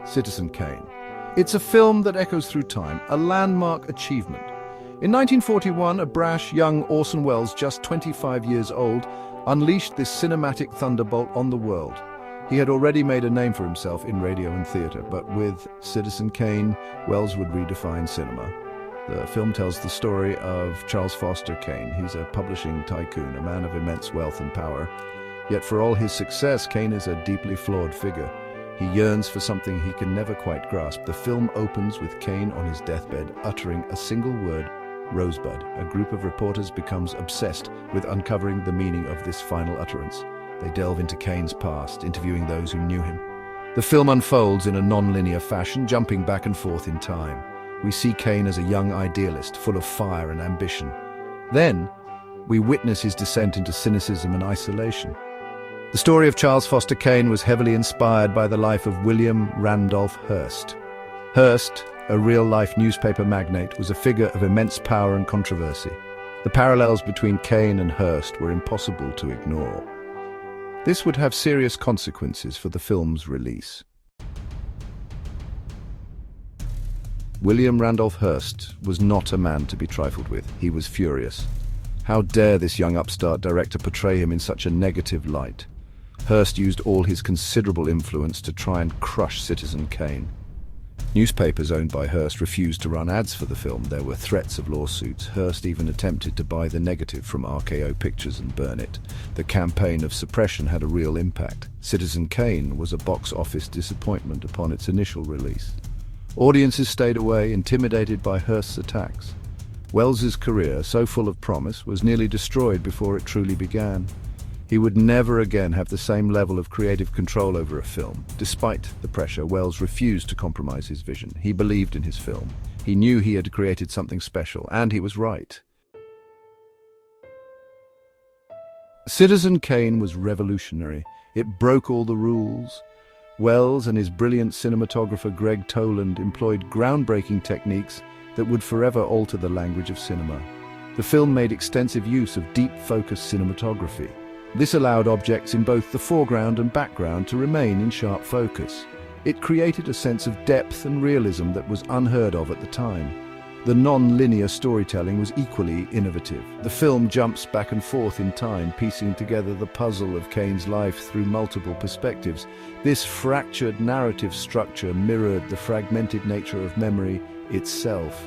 Citizen Kane. It's a film that echoes through time, a landmark achievement. In 1941, a brash young Orson Welles, just 25 years old, unleashed this cinematic thunderbolt on the world. He had already made a name for himself in radio and theatre, but with Citizen Kane, Welles would redefine cinema. The film tells the story of Charles Foster Kane. He's a publishing tycoon, a man of immense wealth and power. Yet for all his success, Kane is a deeply flawed figure. He yearns for something he can never quite grasp. The film opens with Kane on his deathbed, uttering a single word, Rosebud. A group of reporters becomes obsessed with uncovering the meaning of this final utterance. They delve into Kane's past, interviewing those who knew him. The film unfolds in a non-linear fashion, jumping back and forth in time. We see Kane as a young idealist, full of fire and ambition. Then, we witness his descent into cynicism and isolation. The story of Charles Foster Kane was heavily inspired by the life of William Randolph Hearst. Hearst, a real-life newspaper magnate, was a figure of immense power and controversy. The parallels between Kane and Hearst were impossible to ignore. This would have serious consequences for the film's release. William Randolph Hearst was not a man to be trifled with. He was furious. How dare this young upstart director portray him in such a negative light? Hearst used all his considerable influence to try and crush Citizen Kane. Newspapers owned by Hearst refused to run ads for the film. There were threats of lawsuits. Hearst even attempted to buy the negative from RKO Pictures and burn it. The campaign of suppression had a real impact. Citizen Kane was a box office disappointment upon its initial release. Audiences stayed away, intimidated by Hearst's attacks. Welles's career, so full of promise, was nearly destroyed before it truly began. He would never again have the same level of creative control over a film. Despite the pressure, Welles refused to compromise his vision. He believed in his film. He knew he had created something special, and he was right. Citizen Kane was revolutionary. It broke all the rules. Welles and his brilliant cinematographer Greg Toland employed groundbreaking techniques that would forever alter the language of cinema. The film made extensive use of deep-focus cinematography. This allowed objects in both the foreground and background to remain in sharp focus. It created a sense of depth and realism that was unheard of at the time. The non-linear storytelling was equally innovative. The film jumps back and forth in time, piecing together the puzzle of Kane's life through multiple perspectives. This fractured narrative structure mirrored the fragmented nature of memory itself.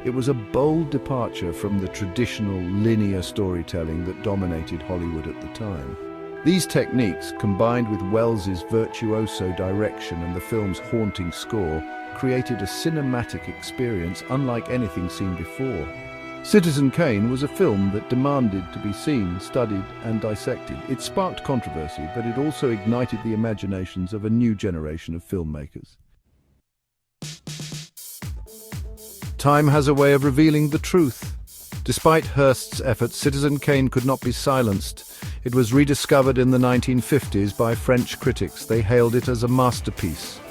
It was a bold departure from the traditional linear storytelling that dominated Hollywood at the time. These techniques, combined with Welles's virtuoso direction and the film's haunting score, created a cinematic experience unlike anything seen before. Citizen Kane was a film that demanded to be seen, studied, and dissected. It sparked controversy, but it also ignited the imaginations of a new generation of filmmakers. Time has a way of revealing the truth. Despite Hearst's efforts, Citizen Kane could not be silenced. It was rediscovered in the 1950s by French critics. They hailed it as a masterpiece.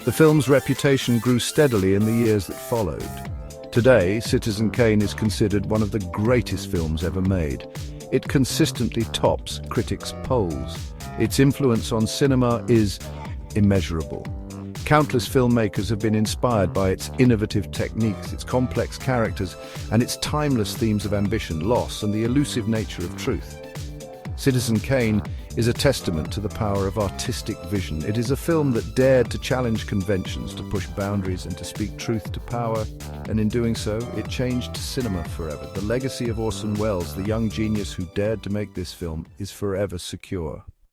The film's reputation grew steadily in the years that followed. Today, Citizen Kane is considered one of the greatest films ever made. It consistently tops critics' polls. Its influence on cinema is immeasurable. Countless filmmakers have been inspired by its innovative techniques, its complex characters, and its timeless themes of ambition, loss, and the elusive nature of truth. Citizen Kane is a testament to the power of artistic vision. It is a film that dared to challenge conventions, to push boundaries, and to speak truth to power, and in doing so, it changed cinema forever. The legacy of Orson Welles, the young genius who dared to make this film, is forever secure.